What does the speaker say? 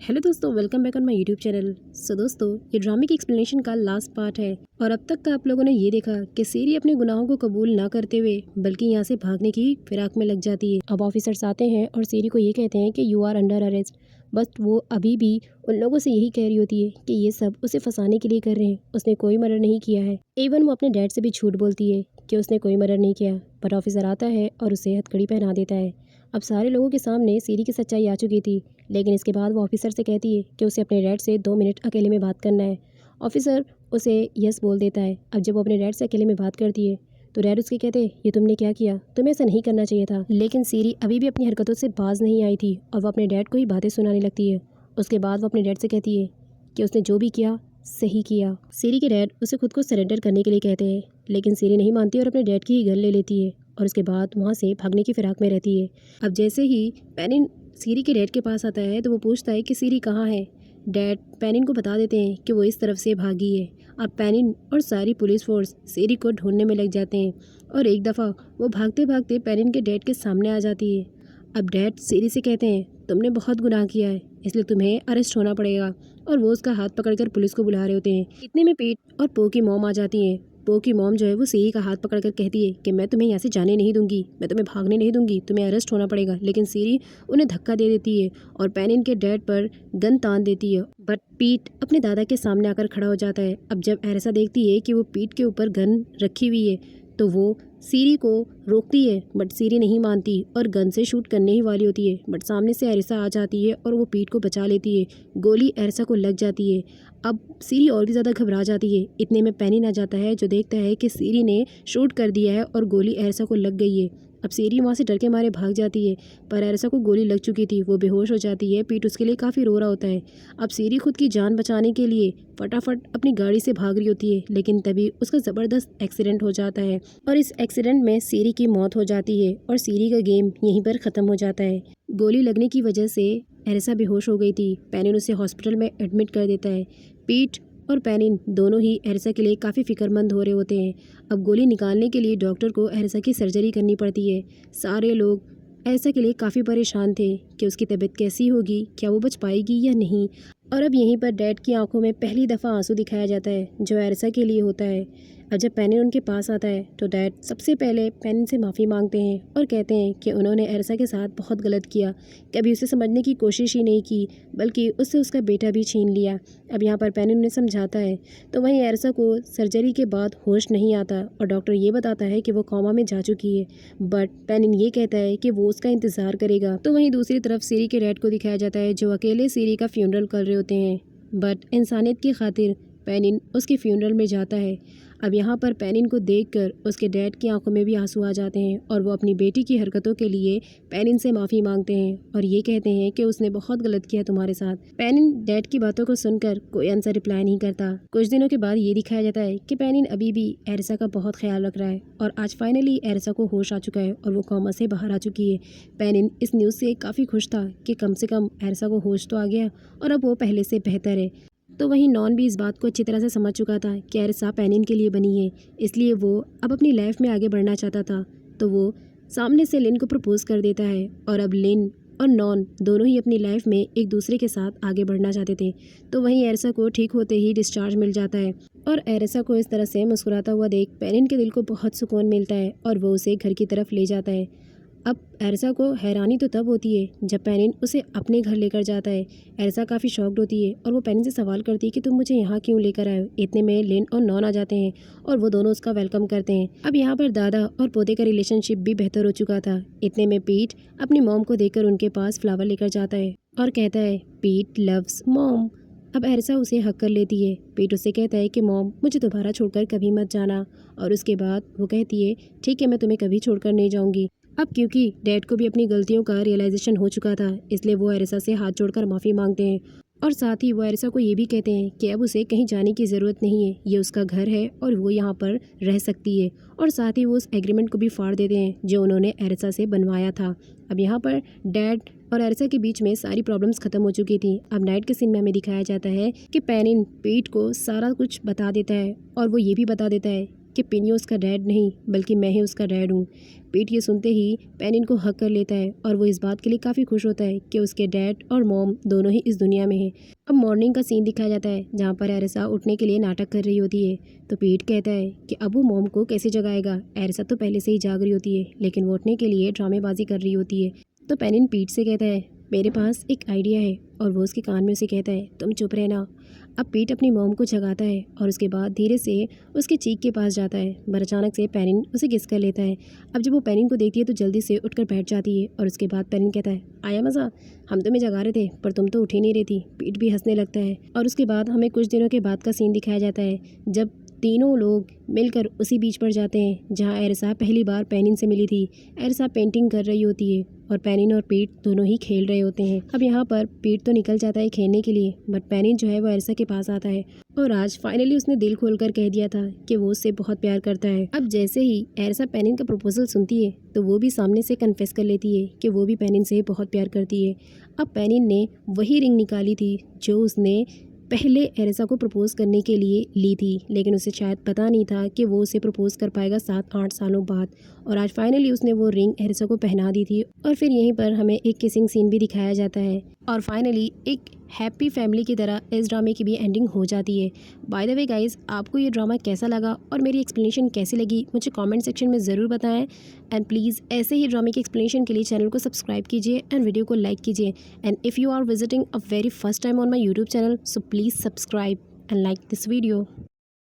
Hello दोस्तों, welcome back on my YouTube channel. दोस्तों, ये ड्रामे की एक्सप्लेनेशन का लास्ट पार्ट है और अब तक का आप लोगों ने ये देखा कि सीरी अपने गुनाहों को कबूल ना करते हुए बल्कि यहाँ से भागने की फिराक में लग जाती है। अब ऑफिसर्स आते हैं और सीरी को ये कहते हैं कि यू आर अंडर अरेस्ट। बस वो अभी भी उन लोगों से यही कह रही होती है कि ये सब उसे फंसाने के लिए कर रहे हैं, उसने कोई मर्डर नहीं किया है। इवन वो अपने डैड से भी झूठ बोलती है कि उसने कोई मर्डर नहीं किया। बट ऑफिसर आता है और उसे हथकड़ी पहना देता है। अब सारे लोगों के सामने सीरी की सच्चाई आ चुकी थी, लेकिन इसके बाद वो ऑफिसर से कहती है कि उसे अपने डैड से 2 मिनट अकेले में बात करना है। ऑफिसर उसे यस बोल देता है। अब जब वो अपने डैड से अकेले में बात करती है तो डैड उसके कहते हैं, ये तुमने क्या किया, तुम्हें ऐसा नहीं करना चाहिए था। लेकिन सीरी अभी भी अपनी हरकतों से बाज नहीं आई थी और वो अपने डैड को ही बातें सुनाने लगती है। उसके बाद वो अपने डैड से कहती है कि उसने जो भी किया सही किया। सीरी के डैड उसे खुद को सरेंडर करने के लिए कहते हैं, लेकिन सीरी नहीं मानती और अपने डैड की ही गन ले लेती है और उसके बाद वहाँ से भागने की फिराक में रहती है। अब जैसे ही पेनिन सीरी के डैड के पास आता है तो वो पूछता है कि सीरी कहाँ है। डैड पेनिन को बता देते हैं कि वो इस तरफ से भागी है। अब पेनिन और सारी पुलिस फोर्स सीरी को ढूंढने में लग जाते हैं और एक दफ़ा वो भागते भागते पेनिन के डैड के सामने आ जाती है। अब डैड सीरी से कहते हैं, तुमने बहुत गुनाह किया है, इसलिए तुम्हें अरेस्ट होना पड़ेगा। और वो उसका हाथ पकड़कर पुलिस को बुला रहे होते हैं। इतने में पीट और पो की मॉम आ जाती है। पो की मॉम जो है वो सीरी का हाथ पकड़कर कहती है कि मैं तुम्हें यहाँ से जाने नहीं दूंगी, मैं तुम्हें भागने नहीं दूंगी, तुम्हें अरेस्ट होना पड़ेगा। लेकिन सीरी उन्हें धक्का दे देती है और पेनिन के डैड पर गन तान देती है। बट पीट अपने दादा के सामने आकर खड़ा हो जाता है। अब जब एरिसा देखती है कि वो पीट के ऊपर गन रखी हुई है तो वो सीरी को रोकती है, बट सीरी नहीं मानती और गन से शूट करने ही वाली होती है। बट सामने से एरिसा आ जाती है और वो पीट को बचा लेती है। गोली एरिसा को लग जाती है। अब सीरी और भी ज़्यादा घबरा जाती है। इतने में पेनिन आ जाता है जो देखता है कि सीरी ने शूट कर दिया है और गोली एरिसा को लग गई है। अब सीरी वहाँ से डर के मारे भाग जाती है, पर एरिसा को गोली लग चुकी थी। वो बेहोश हो जाती है। पीट उसके लिए काफ़ी रो रहा होता है। अब सीरी खुद की जान बचाने के लिए फटाफट अपनी गाड़ी से भाग रही होती है, लेकिन तभी उसका ज़बरदस्त एक्सीडेंट हो जाता है और इस एक्सीडेंट में सीरी की मौत हो जाती है और सीरी का गेम यहीं पर ख़त्म हो जाता है। गोली लगने की वजह से एरिसा बेहोश हो गई थी। पेनिन उसे हॉस्पिटल में एडमिट कर देता है। पीट और पेनिन दोनों ही एरिसा के लिए काफ़ी फिक्रमंद हो रहे होते हैं। अब गोली निकालने के लिए डॉक्टर को एरिसा की सर्जरी करनी पड़ती है। सारे लोग एरिसा के लिए काफ़ी परेशान थे कि उसकी तबीयत कैसी होगी, क्या वो बच पाएगी या नहीं। और अब यहीं पर डैड की आंखों में पहली दफ़ा आंसू दिखाया जाता है जो एरिसा के लिए होता है। अब जब पेनिन उनके पास आता है तो डैड सबसे पहले पेनिन से माफ़ी मांगते हैं और कहते हैं कि उन्होंने एरिसा के साथ बहुत गलत किया, कभी उसे समझने की कोशिश ही नहीं की, बल्कि उससे उसका बेटा भी छीन लिया। अब यहाँ पर पेनिन उन्हें समझाता है तो वहीं एरिसा को सर्जरी के बाद होश नहीं आता और डॉक्टर ये बताता है कि वो कोमा में जा चुकी है। बट पेनिन ये कहता है कि वो उसका इंतज़ार करेगा। तो वहीं दूसरी तरफ सीरी के डैड को दिखाया जाता है जो अकेले सीरी का फ्यूनरल कर रहे होते हैं। बट इंसानियत की खातिर पेनिन उसके फ्यूनरल में जाता है। अब यहाँ पर पेनिन को देखकर उसके डैड की आंखों में भी आंसू आ जाते हैं और वो अपनी बेटी की हरकतों के लिए पेनिन से माफ़ी मांगते हैं और ये कहते हैं कि उसने बहुत गलत किया तुम्हारे साथ। पेनिन डैड की बातों को सुनकर कोई आंसर रिप्लाई नहीं करता। कुछ दिनों के बाद ये दिखाया जाता है कि पेनिन अभी भी एरिसा का बहुत ख्याल रख रहा है और आज फाइनली एरिसा को होश आ चुका है और वो कोमा से बाहर आ चुकी है। पेनिन इस न्यूज़ से काफ़ी खुश था कि कम से कम एरिसा को होश तो आ गया और अब वो पहले से बेहतर है। तो वहीं नॉन भी इस बात को अच्छी तरह से समझ चुका था कि एरिसा पेनिन के लिए बनी है, इसलिए वो अब अपनी लाइफ में आगे बढ़ना चाहता था। तो वो सामने से लिन को प्रपोज कर देता है और अब लिन और नॉन दोनों ही अपनी लाइफ में एक दूसरे के साथ आगे बढ़ना चाहते थे। तो वहीं एरिसा को ठीक होते ही डिस्चार्ज मिल जाता है और एरिसा को इस तरह से मुस्कुराता हुआ देख पेनिन के दिल को बहुत सुकून मिलता है और वो उसे घर की तरफ ले जाता है। अब एरिसा को हैरानी तो तब होती है जब पेनिन उसे अपने घर लेकर जाता है। एरिसा काफ़ी शॉक्ड होती है और वो पेनिन से सवाल करती है कि तुम मुझे यहाँ क्यों लेकर आए हो। इतने में लिन और नॉन आ जाते हैं और वो दोनों उसका वेलकम करते हैं। अब यहाँ पर दादा और पोते का रिलेशनशिप भी बेहतर हो चुका था। इतने में पीट अपनी मॉम को देखकर उनके पास फ्लावर लेकर जाता है और कहता है, पीट लव्स मॉम। अब एरिसा उसे हक कर लेती है। पीट उससे कहता है कि मॉम मुझे दोबारा छोड़कर कभी मत जाना और उसके बाद वो कहती है, ठीक है, मैं तुम्हें कभी छोड़कर नहीं जाऊँगी। अब क्योंकि डैड को भी अपनी गलतियों का रियलाइजेशन हो चुका था, इसलिए वो एरिसा से हाथ जोड़कर माफ़ी मांगते हैं और साथ ही वो एरिसा को ये भी कहते हैं कि अब उसे कहीं जाने की ज़रूरत नहीं है, ये उसका घर है और वो यहाँ पर रह सकती है। और साथ ही वो उस एग्रीमेंट को भी फाड़ देते हैं जो उन्होंने एरिसा से बनवाया था। अब यहाँ पर डैड और एरिसा के बीच में सारी प्रॉब्लम्स खत्म हो चुकी थी। अब नाइट के सीन में हमें दिखाया जाता है कि पेनिन पीट को सारा कुछ बता देता है और वो ये भी बता देता है कि पिनियो उसका डैड नहीं बल्कि मैं ही उसका डैड हूँ। पीट ये सुनते ही पेनिन को हक कर लेता है और वो इस बात के लिए काफ़ी खुश होता है कि उसके डैड और मॉम दोनों ही इस दुनिया में हैं। अब मॉर्निंग का सीन दिखाया जाता है जहाँ पर एरिसा उठने के लिए नाटक कर रही होती है। तो पीट कहता है कि अब वो मॉम को कैसे जगाएगा। एरिसा तो पहले से ही जाग रही होती है लेकिन वो उठने के लिए ड्रामेबाजी कर रही होती है। तो पेनिन पीट से कहता है मेरे पास एक आइडिया है और वो उसके कान में उसे कहता है तुम चुप रहना। अब पीट अपनी मॉम को जगाता है और उसके बाद धीरे से उसके चीक के पास जाता है पर अचानक से पेनिन उसे किस कर लेता है। अब जब वो पेनिन को देखती है तो जल्दी से उठकर बैठ जाती है और उसके बाद पेनिन कहता है आया मज़ा, हम तुम्हें जगा रहे थे पर तुम तो उठ ही नहीं रही थी। पीट भी हंसने लगता है और उसके बाद हमें कुछ दिनों के बाद का सीन दिखाया जाता है जब तीनों लोग मिलकर उसी बीच पर जाते हैं जहाँ एरिसा पहली बार पेनिन से मिली थी। एरिसा पेंटिंग कर रही होती है और पेनिन और पीट दोनों ही खेल रहे होते हैं। अब यहाँ पर पीट तो निकल जाता है खेलने के लिए बट पेनिन जो है वो एरिसा के पास आता है और आज फाइनली उसने दिल खोलकर कह दिया था कि वो उससे बहुत प्यार करता है। अब जैसे ही एरिसा पेनिन का प्रपोजल सुनती है तो वो भी सामने से कन्फेस कर लेती है कि वो भी पेनिन से बहुत प्यार करती है। अब पेनिन ने वही रिंग निकाली थी जो उसने पहले एरिसा को प्रपोज करने के लिए ली थी लेकिन उसे शायद पता नहीं था कि वो उसे प्रपोज कर पाएगा 7-8 सालों बाद। और आज फाइनली उसने वो रिंग एरिसा को पहना दी थी और फिर यहीं पर हमें एक किसिंग सीन भी दिखाया जाता है और फाइनली एक हैप्पी फैमिली की तरह इस ड्रामे की भी एंडिंग हो जाती है। बाय द वे गाइस, आपको ये ड्रामा कैसा लगा और मेरी एक्सप्लेनेशन कैसी लगी मुझे कमेंट सेक्शन में ज़रूर बताएं एंड प्लीज़ ऐसे ही ड्रामे की एक्सप्लेनेशन के लिए चैनल को सब्सक्राइब कीजिए एंड वीडियो को लाइक कीजिए and if you are visiting a very first time on my YouTube channel so please subscribe and like this video.